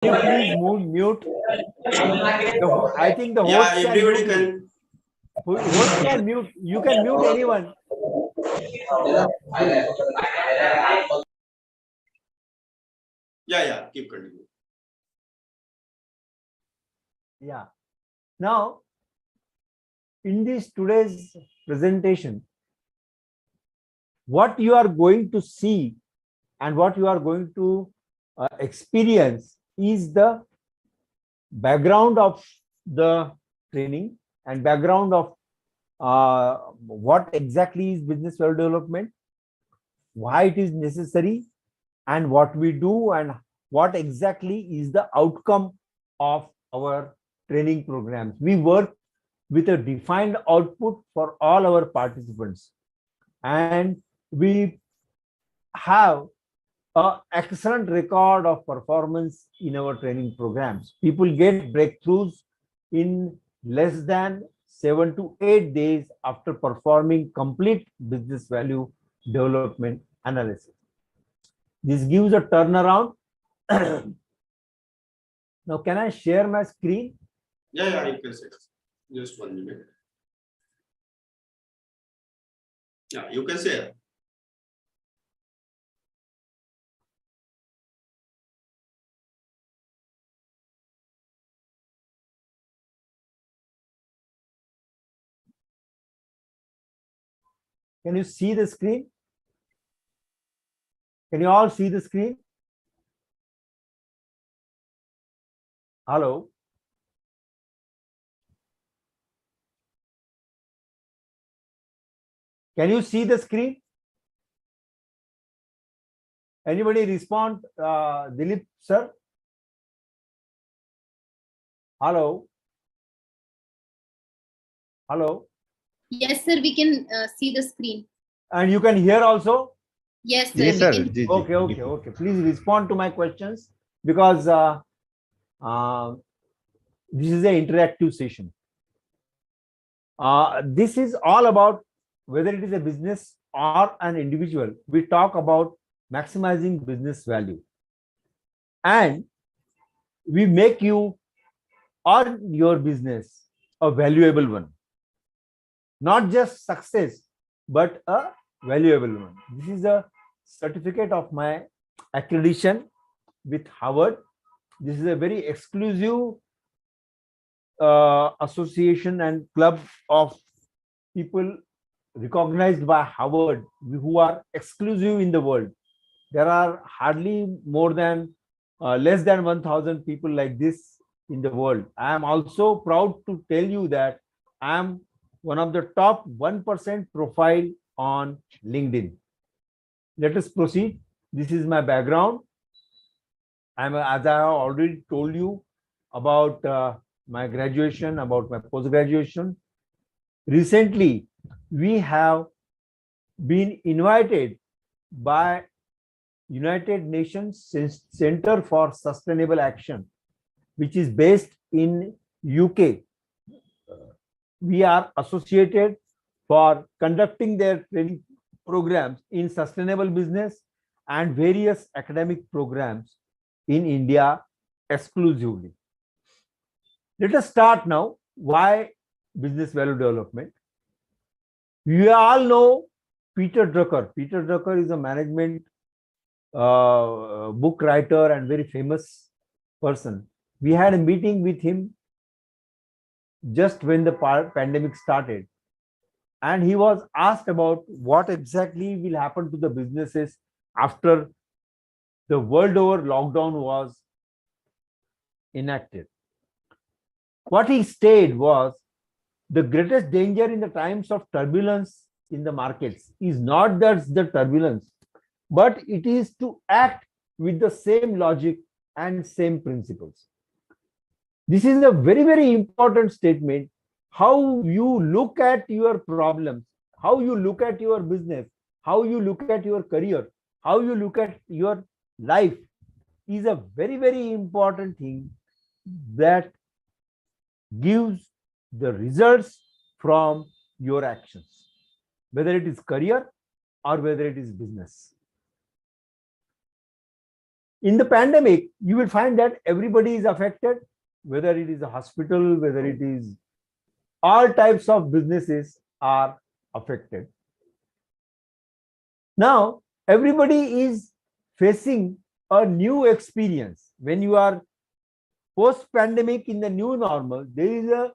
you please mute? I think the host Yeah, can everybody mute you. can. Host can mute. You can mute anyone. Yeah, keep continuing. Yeah. Now, in this today's presentation, what you are going to see and what you are going to experience is the background of the training and background of what exactly is business value development, why it is necessary, and what we do, and what exactly is the outcome of our training programs. We work with a defined output for all our participants, and we have an excellent record of performance in our training programs. People get breakthroughs in less than 7 to 8 days after performing complete business value development analysis. This gives a turnaround. Now, can I share my screen? Yeah, you can say. Just 1 minute. Yeah, you can say. Can you see the screen? Can you all see the screen? Hello? Can you see the screen? Anybody respond, Dilip sir? Hello? Hello? Yes, sir, we can see the screen. And you can hear also? Yes, sir. Yes, sir. Okay. Please respond to my questions, because this is an interactive session. This is all about whether it is a business or an individual. We talk about maximizing business value, and we make you or your business a valuable one. Not just success, but a valuable one. This is a certificate of my accreditation with Harvard. This is a very exclusive association and club of people recognized by Harvard who are exclusive in the world. There are hardly more than less than 1,000 people like this in the world. I am also proud to tell you that I am one of the top 1% profile on LinkedIn. Let us proceed. This is my background. As I have already told you about my graduation, about my post-graduation. Recently, we have been invited by United Nations Center for Sustainable Action, which is based in UK. We are associated for conducting their training programs in sustainable business and various academic programs in India exclusively. Let us start now. Why business value development? We all know Peter Drucker. Peter Drucker is a management book writer and very famous person. We had a meeting with him just when the pandemic started, and he was asked about what exactly will happen to the businesses after the world over lockdown was enacted. What he stated was, the greatest danger in the times of turbulence in the markets is not that the turbulence, but it is to act with the same logic and same principles. This is a very, very important statement. How you look at your problems, how you look at your business, how you look at your career, how you look at your life is a very, very important thing that gives the results from your actions, whether it is career or whether it is business. In the pandemic, you will find that everybody is affected, whether it is a hospital, whether it is all types of businesses are affected. Now, everybody is facing a new experience. When you are post-pandemic in the new normal, there is a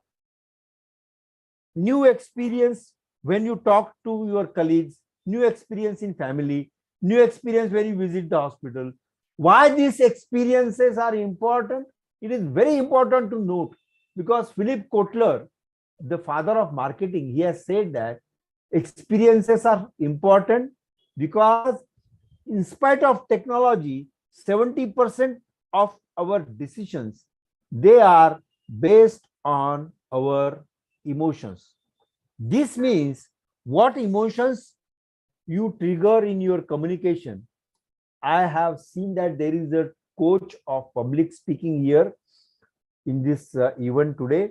new experience when you talk to your colleagues, new experience in family, new experience when you visit the hospital. Why these experiences are important? It is very important to note, because Philip Kotler, the father of marketing, he has said that experiences are important because in spite of technology, 70% of our decisions, they are based on our emotions. This means what emotions you trigger in your communication. I have seen that there is a coach of public speaking here in this event today.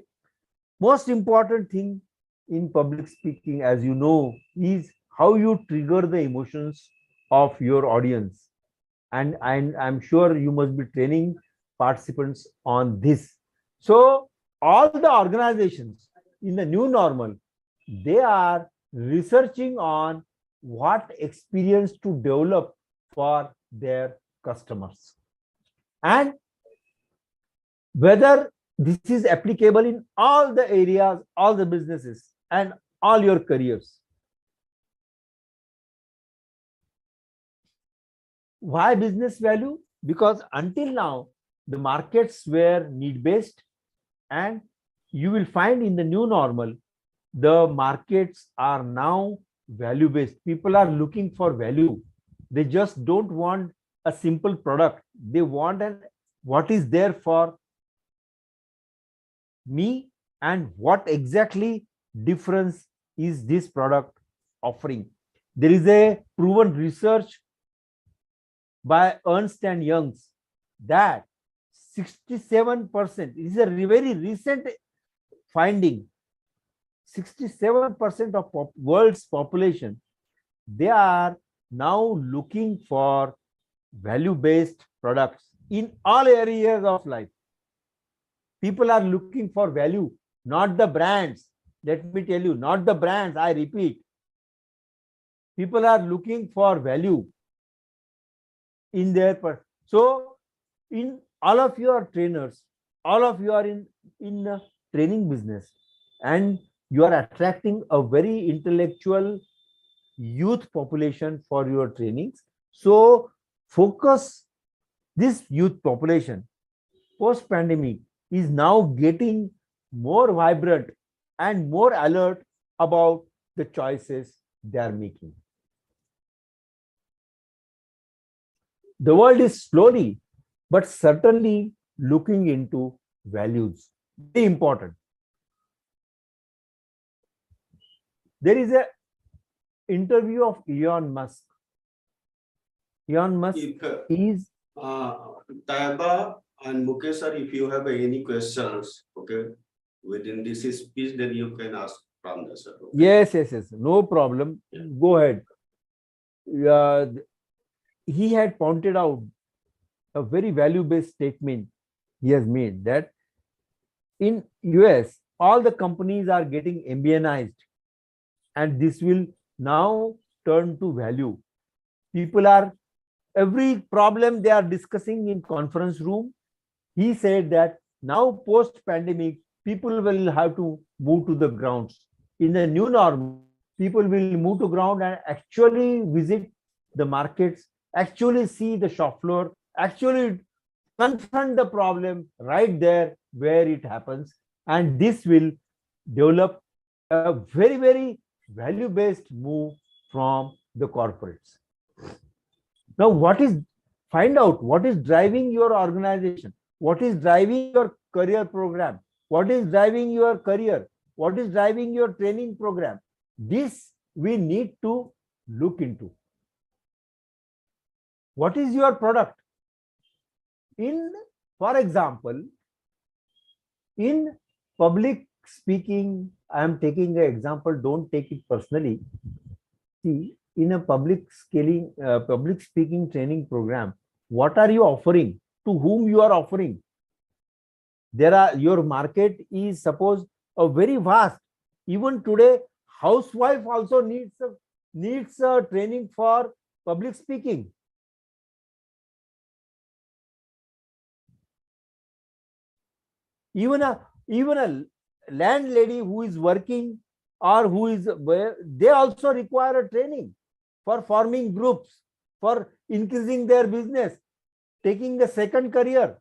Most important thing in public speaking, as you know, is how you trigger the emotions of your audience. And I'm sure you must be training participants on this. So all the organizations in the new normal, they are researching on what experience to develop for their customers, and whether this is applicable in all the areas, all the businesses, and all your careers. Why business value? Because until now, the markets were need based, and you will find in the new normal, the markets are now value based. People are looking for value. They just don't want a simple product. They want what is there for me, and what exactly difference is this product offering. There is a proven research by Ernst and Young's that 67%, it is a very recent finding, 67% of world's population, they are now looking for value-based products in all areas of life. People are looking for value, not the brands. Let me tell you, not the brands, I repeat. People are looking for value in their so in all of you are trainers, all of you are in a training business, and you are attracting a very intellectual youth population for your trainings. So focus this youth population. Post pandemic is now getting more vibrant and more alert about the choices they are making. The world is slowly but certainly looking into values. Very important. There is a interview of Elon Musk. Elon Musk is Taiba and Mukesh sir, if you have any questions, okay, within this speech, then you can ask from the sir. Okay? yes, no problem. Yeah. Go ahead. He had pointed out a very value-based statement he has made, that in US, all the companies are getting ambionized, and this will now turn to value. People are, every problem they are discussing in conference room. He said that now post pandemic, people will have to move to the grounds. In the new normal, people will move to ground and actually visit the markets, actually see the shop floor, actually confront the problem right there where it happens. And this will develop a very value-based move from the corporates. Now, find out what is driving your organization, what is driving your career program, what is driving your career, what is driving your training program. This we need to look into. What is your product? For example, in public speaking, I am taking an example, don't take it personally. See, in a public speaking training program, what are you offering, to whom you are offering. Your market is suppose a very vast. Even today, housewife also needs a training for public speaking. Even a landlady who is working, or who is, they also require a training for forming groups, for increasing their business, taking the second career.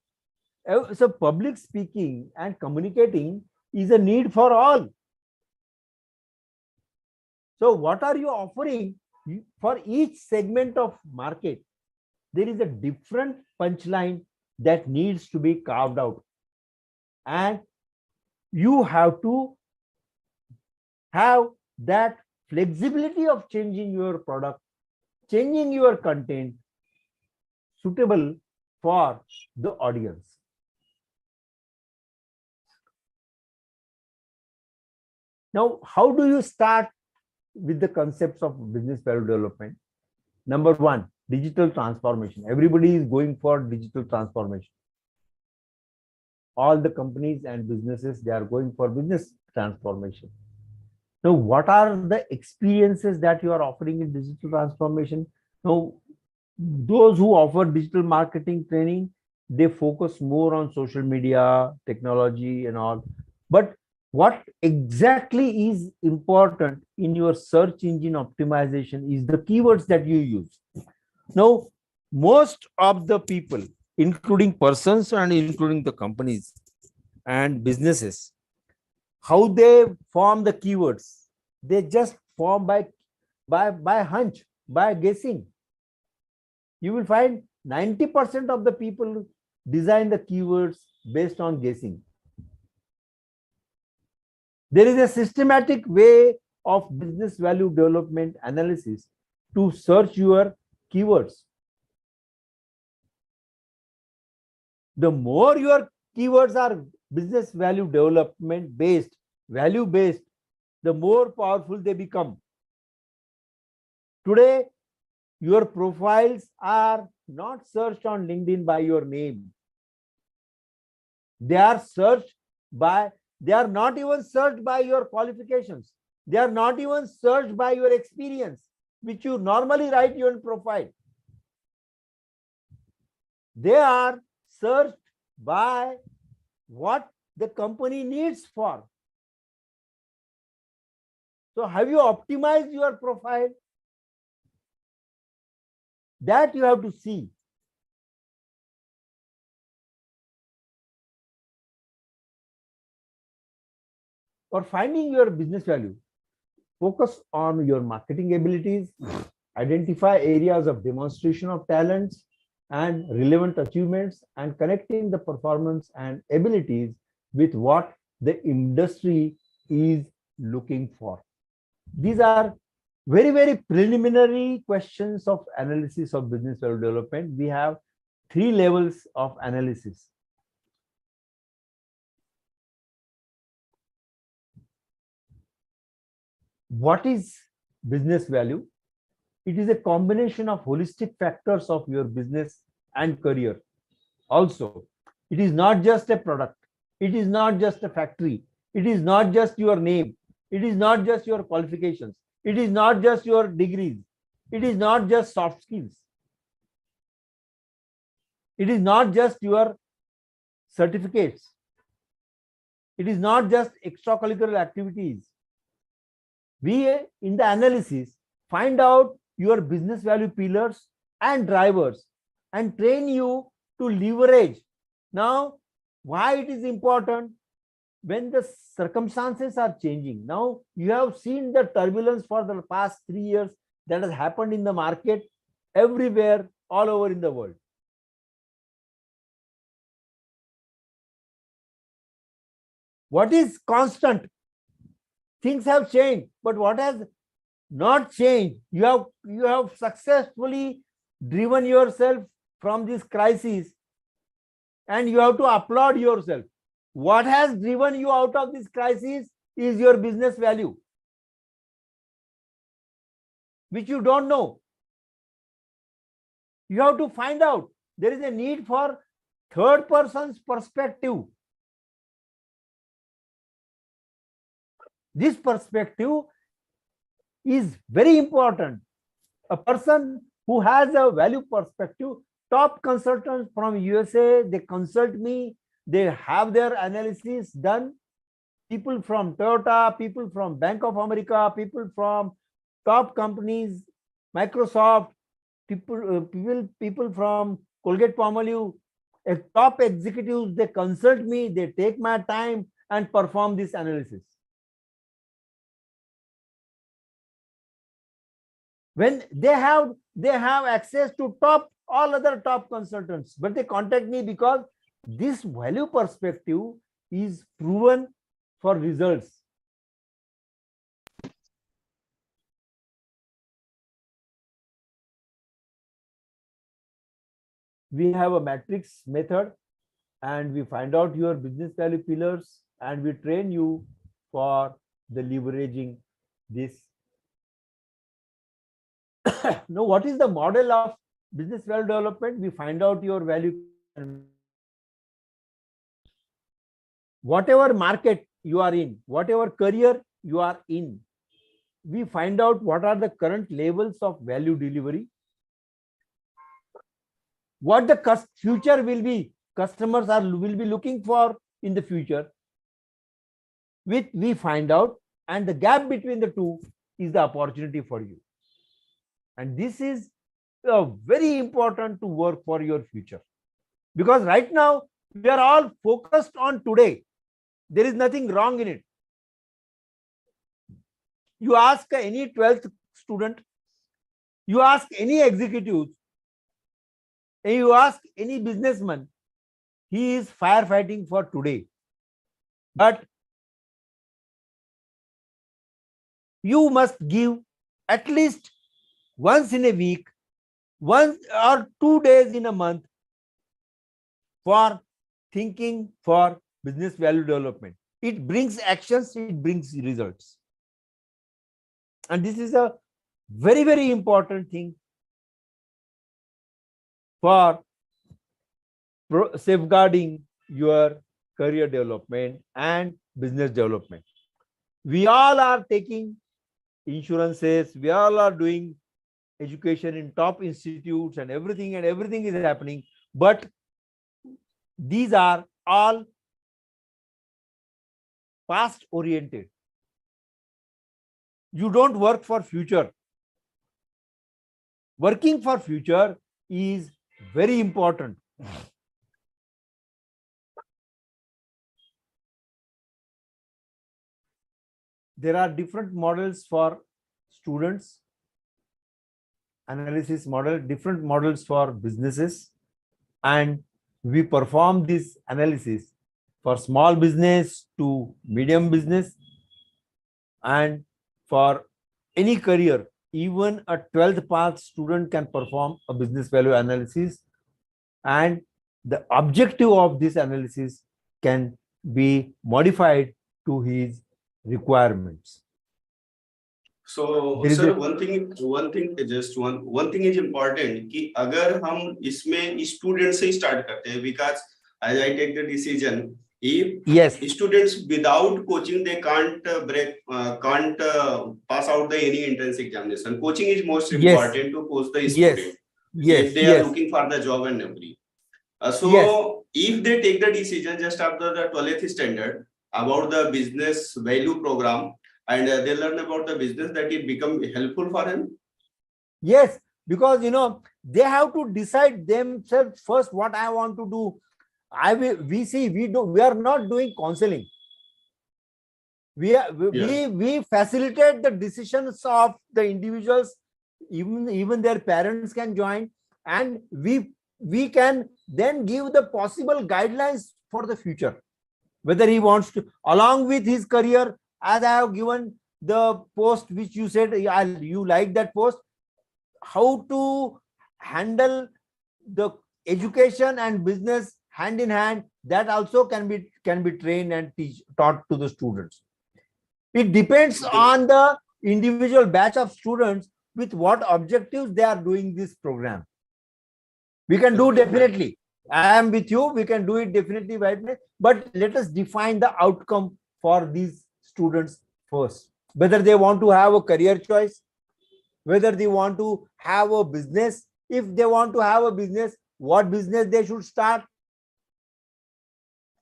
So public speaking and communicating is a need for all. So what are you offering? For each segment of market, there is a different punchline that needs to be carved out, and you have to have that flexibility of changing your product, changing your content suitable for the audience. Now, how do you start with the concepts of business value development? Number one, digital transformation. Everybody is going for digital transformation. All the companies and businesses, they are going for business transformation. Now, what are the experiences that you are offering in digital transformation? Now, those who offer digital marketing training, they focus more on social media, technology and all. But what exactly is important in your search engine optimization is the keywords that you use. Now, most of the people, including persons and including the companies and businesses, how they form the keywords, they just form by hunch, by guessing. You will find 90% of the people design the keywords based on guessing. There is a systematic way of business value development analysis to search your keywords. The more your keywords are business value development based, value based, the more powerful they become. Today, your profiles are not searched on LinkedIn by your name. They are not even searched by your qualifications. They are not even searched by your experience, which you normally write your profile. They are searched by what the company needs for. So have you optimized your profile? That you have to see. For finding your business value, focus on your marketing abilities, identify areas of demonstration of talents and relevant achievements, and connecting the performance and abilities with what the industry is looking for. These are very, very preliminary questions of analysis of business value development. We have 3 levels of analysis. What is business value? It is a combination of holistic factors of your business and career. Also, it is not just a product. It is not just a factory. It is not just your name. It is not just your qualifications. It is not just your degrees. It is not just soft skills. It is not just your certificates. It is not just extracurricular activities. We, in the analysis, find out your business value pillars and drivers and train you to leverage. Now, why it is important? When the circumstances are changing. Now, you have seen the turbulence for the past 3 years that has happened in the market everywhere, all over in the world. What is constant? Things have changed, but what has not changed? You have successfully driven yourself from this crisis, and you have to applaud yourself. What has driven you out of this crisis is your business value, which you don't know. You have to find out there is a need for third person's perspective. This perspective is very important. A person who has a value perspective, top consultants from USA, they consult me, they have their analysis done. People from Toyota, people from Bank of America, people from top companies, Microsoft, people from Colgate Palmolive, top executives, they consult me, they take my time and perform this analysis. When they have access to all other top consultants, but they contact me because this value perspective is proven for results. We have a matrix method, and we find out your business value pillars, and we train you for the leveraging this. Now, what is the model of business value development? We find out your value. Whatever market you are in, whatever career you are in, we find out what are the current levels of value delivery, what the future will be, customers will be looking for in the future. We find out, and the gap between the two is the opportunity for you. And this is very important to work for your future, because right now we are all focused on today. There is nothing wrong in it. You ask any 12th student, you ask any executive, and you ask any businessman, he is firefighting for today. But you must give at least once in a week, 1 or 2 days in a month for thinking for business value development. It brings actions, it brings results. And this is a very, very important thing for safeguarding your career development and business development. We all are taking insurances, we all are doing education in top institutes, and everything is happening, but these are all past oriented. You don't work for future. Working for future is very important. There are different models for students, analysis model, different models for businesses, and we perform this analysis for small business to medium business, and for any career. Even a 12th pass student can perform a business value analysis, and the objective of this analysis can be modified to his requirements. So sir, one thing is important कि अगर हम इसमें students से start करते हैं, because as I take the decision, if students without coaching they can't pass out the any entrance examination. Coaching is most important to coach the student if they are looking for the job and everything. So if they take the decision just after the 12th standard about the business value program, and they learn about the business, that it become helpful for him. Yes, because they have to decide themselves first what I want to do. We are not doing counseling. We facilitate the decisions of the individuals. Even their parents can join, and we can then give the possible guidelines for the future, whether he wants to, along with his career. As I have given the post which you said you like that post, how to handle the education and business hand in hand, that also can be trained and taught to the students. It depends on the individual batch of students with what objectives they are doing this program. We can do definitely. I am with you. We can do it definitely, right? But let us define the outcome for these students first. Whether they want to have a career choice, whether they want to have a business. If they want to have a business, what business they should start?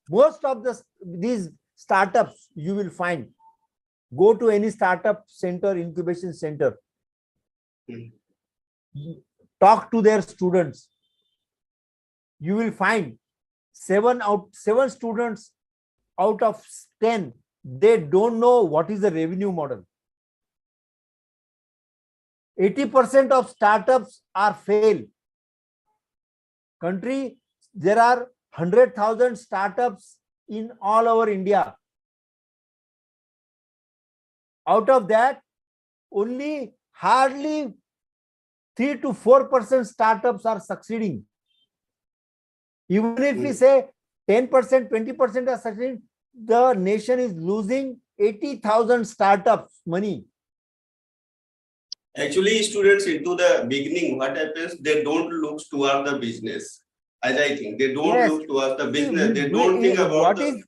Most of these startups you will find. Go to any startup center, incubation center. Talk to their students. You will find 7 students out of 10, they don't know what is the revenue model. 80% of startups are failed. Country, there are 100,000 startups in all over India. Out of that, only hardly 3 to 4% startups are succeeding. Even if we say 10%, 20% are succeeding, the nation is losing 80,000 startups money. Actually, students into the beginning, what happens? They don't look towards the business. As I think, they don't look towards the business. They don't think about what is.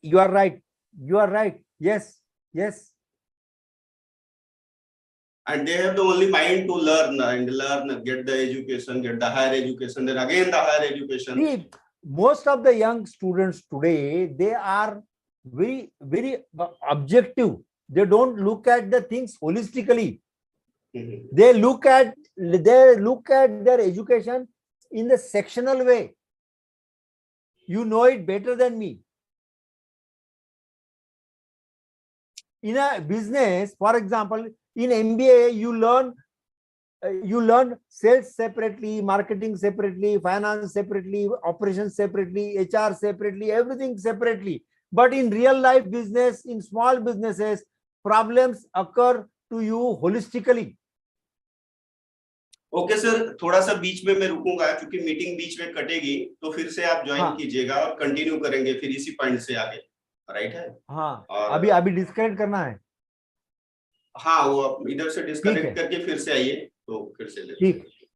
You are right. You are right. Yes. Yes. And they have the only mind to learn and learn, get the education, get the higher education, then again the higher education. See, most of the young students today, they are very, very objective. They don't look at the things holistically. They look at their education in the sectional way. You know it better than me. In a business, for example, in MBA, you learn sales separately, marketing separately, finance separately, operations separately, HR separately, everything separately. But in real life business, in small businesses, problems occur to you holistically. Okay sir, थोड़ा सा बीच में मैं रुकूंगा क्योंकि meeting बीच में कटेगी, तो फिर से आप ज्वाइन कीजिएगा और कंटिन्यू करेंगे फिर इसी पॉइंट से आगे, राइट है? हाँ, अभी डिस्कनेक्ट करना है। हाँ, वो इधर से डिस्कनेक्ट करके फिर से आइए, तो फिर से ठीक।